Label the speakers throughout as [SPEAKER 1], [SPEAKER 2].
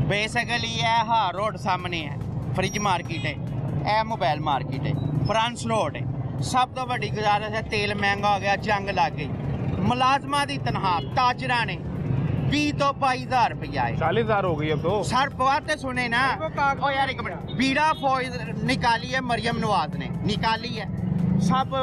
[SPEAKER 1] Basically है हार road सामने है, फ्रिज मार्केट है, ए मोबाइल मार्केट है, फ्रांस रोड है। सब तो बड़ी गुजारिश है, तेल महंगा हो गया, जंग लग गई। मुलाजमा की तनख्वाह ताजरा ने 20 तो 22,000 रुपया है,
[SPEAKER 2] 40,000 हो गई अब तो।
[SPEAKER 1] सर बात सुने ना। ओ यार एक मिनट, बीड़ा फौज निकाली है मरियम नवाज ने, निकाली है। सब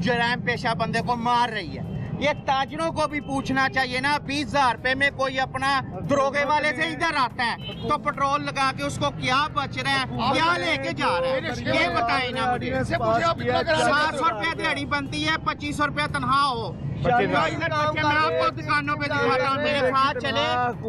[SPEAKER 1] जराइम पेशा बंदे को मार रही है। ये ताजरों को भी पूछना चाहिए ना, 20,000 रुपए में कोई अपना दरोगे वाले से इधर आता है तो पेट्रोल लगा के उसको क्या बच रहा है, क्या लेके जा रहा है, ये बताए ना मुझे। 700 रुपया दिहाड़ी बनती है, 2500 रुपया तनख्वाह हो। मैं आपको दुकानों पे दिखाता हूँ, मेरे साथ चले,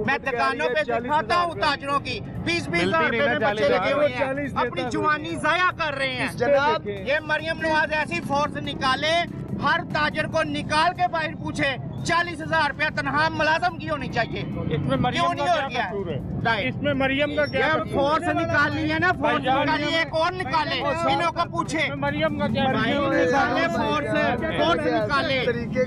[SPEAKER 1] मैं दुकानों पे दिखाता हूँ ताजरों की 20,000 रुपए में बच्चे लगे हुए हैं, अपनी जवानी जाया कर रहे हैं। जनाब ये मरियम नवाज ऐसी फोर्स निकाले, हर ताजर को निकाल के बाहर पूछे 40,000 रुपया तनख्वाह मुलाजम की होनी चाहिए।
[SPEAKER 2] इसमें मरियम
[SPEAKER 1] नहीं हो गया,
[SPEAKER 2] इसमें मरियम का क्या
[SPEAKER 1] फोर्स निकालनी है ना, फोर्स निकाली, एक और निकाले, इन्हों को पूछे
[SPEAKER 2] मरियम का क्या
[SPEAKER 1] निकाले, फोर्स निकाले,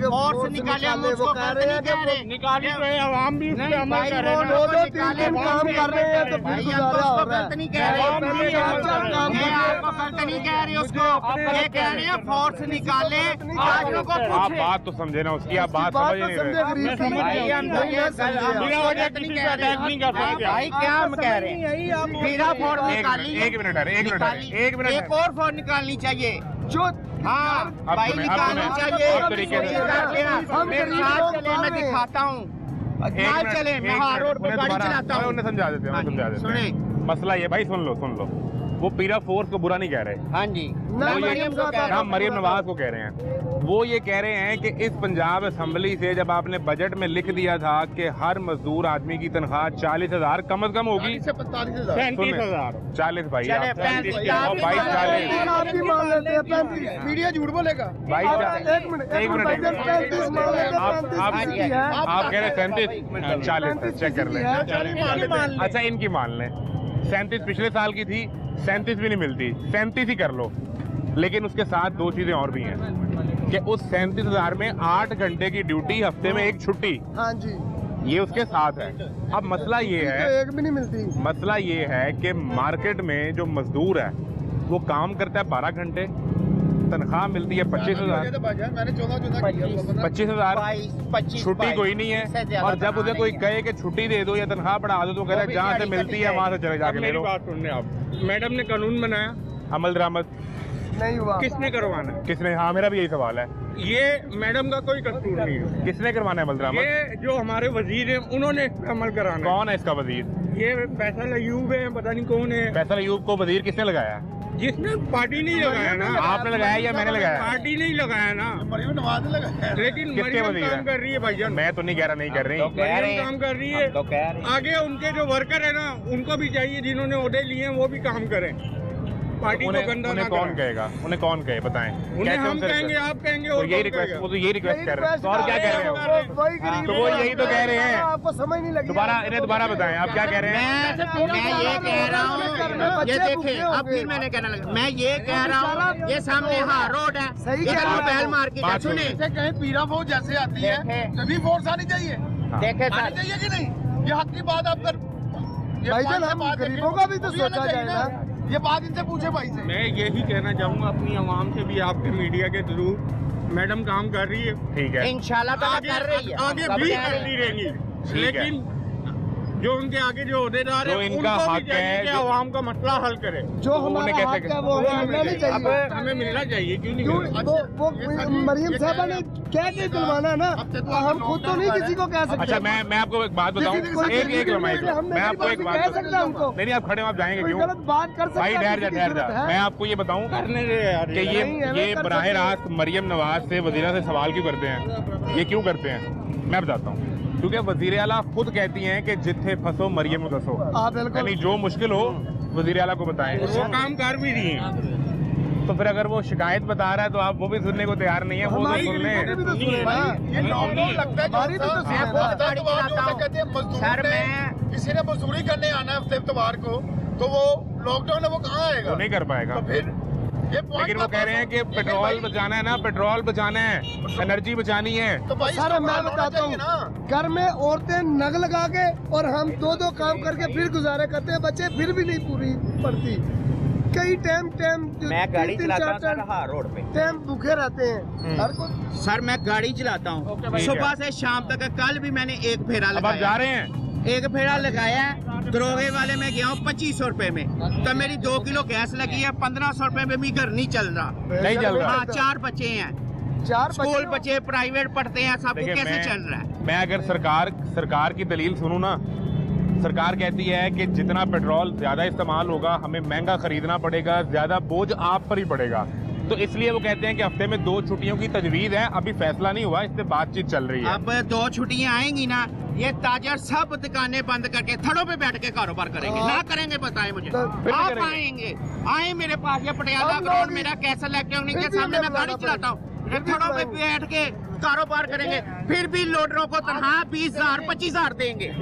[SPEAKER 1] फोर्स निकाले। हम उसको गलत नहीं कह रहे,
[SPEAKER 2] निकाली तो है, आवाम भी
[SPEAKER 1] नहीं भाई वो 2-3 काम कर रहे हैं तो भाई हम तो उसको गलत नहीं कह रहे, ये आपको गलत नहीं कह रहे, उसको ये कह रहे हैं फोर्स निकाले, ताजरों को
[SPEAKER 2] आप
[SPEAKER 1] पूछे।
[SPEAKER 2] बात तो समझे ना उसकी, आप बात समझ नहीं रहे।
[SPEAKER 1] भाई क्या हम कह रहे हैं, मेरा फोर्स निकाली,
[SPEAKER 2] एक मिनट
[SPEAKER 1] एक और फोर्स निकालनी चाहिए जो, हाँ
[SPEAKER 2] अब
[SPEAKER 1] भाई
[SPEAKER 2] तो मैं-
[SPEAKER 1] निकालनी
[SPEAKER 2] अब
[SPEAKER 1] चाहिए।
[SPEAKER 2] तरीके से-
[SPEAKER 1] मेरे साथ चले, मैं दिखाता हूँ, चले, मैं हाँ रोड पर गाड़ी चलाता हूँ।
[SPEAKER 2] उन्हें समझा देते हैं, समझा देते हैं। मसला ये भाई सुन लो, वो पीरा फोर्स को बुरा नहीं कह रहे,
[SPEAKER 1] हाँ जी,
[SPEAKER 2] वो ये हम मरियम नवाज को कह रहे हैं। वो ये कह रहे हैं कि इस पंजाब असेंबली से जब आपने बजट में लिख दिया था कि हर मजदूर आदमी की तनख्वाह 40,000 कम से कम होगी, 35,000 40 भाई,
[SPEAKER 1] चले,
[SPEAKER 2] 35
[SPEAKER 1] 35
[SPEAKER 2] भाई 40
[SPEAKER 3] आप भी मान लेते हैं 35, मीडिया झूठ बोलेगा
[SPEAKER 2] भाई
[SPEAKER 3] एक मिनट 35 मान लेते हैं, 35 ही है।
[SPEAKER 2] आप कह रहे हैं 37 40 चेक कर लें। अच्छा इनकी मान लें, 37 पिछले साल की थी, 37 भी नहीं मिलती, 37 ही कर लो। लेकिन उसके साथ दो चीजें और भी हैं कि उस 37,000 में 8 घंटे की ड्यूटी, हफ्ते में एक छुट्टी,
[SPEAKER 3] हाँ जी,
[SPEAKER 2] ये उसके साथ है। अब मसला ये
[SPEAKER 3] तो
[SPEAKER 2] है,
[SPEAKER 3] एक भी नहीं मिलती।
[SPEAKER 2] मसला ये है कि मार्केट में जो मजदूर है वो काम करता है 12 घंटे, तनख्वाह मिलती है 25,000,
[SPEAKER 3] मैंने 14
[SPEAKER 2] 25,000, छुट्टी कोई नहीं है। और जब उसे कोई कहे कि छुट्टी दे दो या तनख्वाह बढ़ा दो तो कह रहे हैं जहाँ से मिलती है वहाँ से चले जाके ले लो।
[SPEAKER 4] बात सुनने आप, मैडम ने कानून बनाया,
[SPEAKER 2] अमल दरामद
[SPEAKER 3] नहीं हुआ।
[SPEAKER 4] किसने करवाना
[SPEAKER 2] किसने? हाँ मेरा भी यही सवाल है,
[SPEAKER 4] है? ये मैडम का कोई कसूर नहीं है,
[SPEAKER 2] किसने करवाना है अमल दरामद?
[SPEAKER 4] ये जो हमारे वजीर हैं उन्होंने इस पे अमल कराना
[SPEAKER 2] कौन है इसका वजीर?
[SPEAKER 4] है। ये फैसल अयूब है, पता नहीं कौन है,
[SPEAKER 2] फैसल अयूब को वजीर किसने लगाया?
[SPEAKER 4] जिसने पार्टी नहीं लगाया ना,
[SPEAKER 2] आपने लगाया या मैंने लगाया?
[SPEAKER 4] पार्टी नहीं लगाया ना,
[SPEAKER 3] मरियम नवाज लगाया।
[SPEAKER 4] लेकिन
[SPEAKER 2] किसके
[SPEAKER 4] मरियम
[SPEAKER 2] वजीर
[SPEAKER 4] काम
[SPEAKER 2] है?
[SPEAKER 4] कर रही है भाईजान,
[SPEAKER 2] मैं तो नहीं कह रहा, नहीं कर रही।
[SPEAKER 4] मरियम काम कर रही है। आगे उनके जो वर्कर है ना, उनको भी चाहिए, जिन्होंने ओहदे लिए हैं वो भी काम करें, पार्टी को गंदा ना
[SPEAKER 2] उन्हें कौन
[SPEAKER 4] करें।
[SPEAKER 2] कहेगा? उन्हें कौन कहे बताएं?
[SPEAKER 4] उन्हें
[SPEAKER 2] कैसे
[SPEAKER 4] हम
[SPEAKER 2] उनसे
[SPEAKER 4] कहेंगे, आप कहेंगे,
[SPEAKER 2] तो
[SPEAKER 4] और
[SPEAKER 2] यही
[SPEAKER 4] कौन
[SPEAKER 2] रिक्वेस्ट,
[SPEAKER 4] कहेगा?
[SPEAKER 2] वो तो यही रिक्वेस्ट कर रहे हैं। तो और क्या कह रहे हो?
[SPEAKER 3] वही गरीब
[SPEAKER 2] तो वो यही तो कह रहे हैं।
[SPEAKER 3] आपको समझ नहीं लगी।
[SPEAKER 2] दोबारा इन्हें दोबारा बताएं, आप क्या कह रहे हैं?
[SPEAKER 1] मैं ये कह रहा हूँ, ये देखें, अब फिर मैंने कहना लगा, मैं ये कह रहा हूँ, ये सामने हाँ रोड है,
[SPEAKER 3] सही
[SPEAKER 1] इधर
[SPEAKER 3] कह रहा हूं।
[SPEAKER 1] मोबाइल मार्केट है,
[SPEAKER 2] बात
[SPEAKER 1] सुने
[SPEAKER 3] कहीं पीरा फौज जैसे आती है
[SPEAKER 1] देखें।
[SPEAKER 3] तभी फोर्स आनी चाहिए,
[SPEAKER 1] देखे
[SPEAKER 3] आनी
[SPEAKER 1] सर,
[SPEAKER 3] चाहिए कि नहीं? ये हक की बात आप कर,
[SPEAKER 5] भाईजान हम गरीबों का भी तो सोचा जाए ना।
[SPEAKER 3] ये बात इनसे पूछे भाई से।
[SPEAKER 4] मैं यही कहना चाहूँगा अपनी आवाम से भी, आपके मीडिया के थ्रू, मैडम काम कर रही है,
[SPEAKER 2] ठीक है,
[SPEAKER 1] इंशाल्लाह ताला कर रही है,
[SPEAKER 4] आगे
[SPEAKER 1] सब
[SPEAKER 4] भी
[SPEAKER 1] कह रही
[SPEAKER 4] करती
[SPEAKER 1] है।
[SPEAKER 4] रहेंगी,
[SPEAKER 2] ठीक है।
[SPEAKER 4] लेकिन जो उनके आगे जो ओहदेदार है
[SPEAKER 2] जो इनका
[SPEAKER 4] उनको भी
[SPEAKER 2] हक
[SPEAKER 4] चाहिए
[SPEAKER 2] है,
[SPEAKER 4] कि
[SPEAKER 2] जो-
[SPEAKER 4] आवाम का मसला हल करे।
[SPEAKER 5] जो
[SPEAKER 2] तो
[SPEAKER 5] हमारा
[SPEAKER 2] उन्हें कैसे-
[SPEAKER 5] हक है वो हमें मिलना नहीं
[SPEAKER 4] अब
[SPEAKER 5] चाहिए।
[SPEAKER 4] हमें मिलना चाहिए, क्यों नहीं
[SPEAKER 5] क्यों
[SPEAKER 4] मिलना?
[SPEAKER 5] वो मरियम साहबा ने कह के दिलवाना ना, हम खुद तो नहीं किसी को कह सकते।
[SPEAKER 2] अच्छा मैं आपको एक बात बताऊं, एक लम्हा, मैं आपको एक बात
[SPEAKER 5] कह सकता हूं उनको,
[SPEAKER 2] नहीं आप खड़े हो, आप जाएंगे
[SPEAKER 5] कोई
[SPEAKER 2] क्यों?
[SPEAKER 5] गलत बात कर सकता
[SPEAKER 2] भाई
[SPEAKER 5] है,
[SPEAKER 2] ठहर जा,
[SPEAKER 5] किसी की
[SPEAKER 2] ठहर जा,
[SPEAKER 5] जरूरत है।
[SPEAKER 2] मैं आपको ये बताऊं
[SPEAKER 4] करने दे यार,
[SPEAKER 2] कि
[SPEAKER 5] नहीं, हमें
[SPEAKER 2] ये
[SPEAKER 5] कर
[SPEAKER 2] बराह
[SPEAKER 5] सकते हैं।
[SPEAKER 2] रास्त मरियम नवाज से वजीरा से सवाल क्यों करते हैं? ये क्यों करते हैं? मैं बताता हूँ, क्योंकि वजीर आला खुद कहती हैं कि जिथे फंसो मरियम दसो,
[SPEAKER 5] हाँ बिल्कुल।
[SPEAKER 2] यानी जो मुश्किल हो वजीर आला को बताएं।
[SPEAKER 4] वो काम कर भी रही है।
[SPEAKER 2] तो फिर अगर वो शिकायत बता रहा है तो आप वो भी सुनने को तैयार नहीं है, वो तो
[SPEAKER 5] हमारी
[SPEAKER 2] सुन
[SPEAKER 5] गरीबों के भी
[SPEAKER 2] लें।
[SPEAKER 5] तो सुने ना।
[SPEAKER 3] ये लॉकडाउन लगता है,
[SPEAKER 5] हमारी भी तो सुने ना।
[SPEAKER 3] कहते हैं
[SPEAKER 1] सर,
[SPEAKER 3] मजदूर
[SPEAKER 1] मैं-
[SPEAKER 3] किसी ने मजदूरी करने आना है हफ्ते इतवार को, तो वो लॉकडाउन है, वो कहाँ
[SPEAKER 2] वो
[SPEAKER 3] आएगा?
[SPEAKER 2] नहीं कर पाएगा।
[SPEAKER 3] तो फिर
[SPEAKER 2] लेकिन वो कह रहे हैं कि पेट्रोल बचाना है ना, पेट्रोल बचाना है, एनर्जी बचानी है।
[SPEAKER 5] सर मैं बताता हूँ, घर में औरतें नग लगा के और हम दो काम करके फिर गुजारा करते हैं, बच्चे फिर भी नहीं पूरी पड़ती। कई टाइम
[SPEAKER 1] मैं गाड़ी चलाता हूँ सर, रोड पे
[SPEAKER 5] टाइम भूखे रहते हैं हर को।
[SPEAKER 1] सर मैं गाड़ी चलाता हूँ सुबह से शाम तक। कल भी मैंने एक फेरा
[SPEAKER 2] अब आप जा
[SPEAKER 1] लगाया,
[SPEAKER 2] रहे हैं?
[SPEAKER 1] एक फेरा लगाया है। दरोगे वाले में गया हूँ 2500 रुपए में, तो मेरी 2 किलो गैस लगी है। 1500 रुपए में भी घर नहीं चल रहा।
[SPEAKER 2] नहीं चल रहा।
[SPEAKER 1] हाँ 4 बच्चे हैं,
[SPEAKER 5] 4
[SPEAKER 1] स्कूल बच्चे प्राइवेट पढ़ते हैं, सबको
[SPEAKER 2] देखिए,
[SPEAKER 1] कैसे चल रहा है?
[SPEAKER 2] मैं अगर सरकार की दलील सुनूं ना, सरकार कहती है कि जितना पेट्रोल ज्यादा इस्तेमाल होगा हमें महंगा खरीदना पड़ेगा, ज्यादा बोझ आप पर ही पड़ेगा। तो इसलिए वो कहते हैं कि हफ्ते में 2 छुट्टियों की तजवीज है, अभी फैसला नहीं हुआ, इस पे बातचीत चल रही है।
[SPEAKER 1] अब 2 छुट्टियां आएंगी ना, ये ताजर सब दुकानें बंद करके थड़ों पे बैठ के कारोबार करेंगे। ना करेंगे बताएं मुझे, आप
[SPEAKER 2] करेंगे।
[SPEAKER 1] आएंगे, आए मेरे पास, ये पटियाला ग्राउंड मेरा कैसल इलेक्ट्रॉनिक के सामने मैं गाड़ी चलाता हूँ, थड़ों पे बैठ के कारोबार करेंगे। फिर भी लोडरों को तनख्वाह 20,000 25,000 देंगे।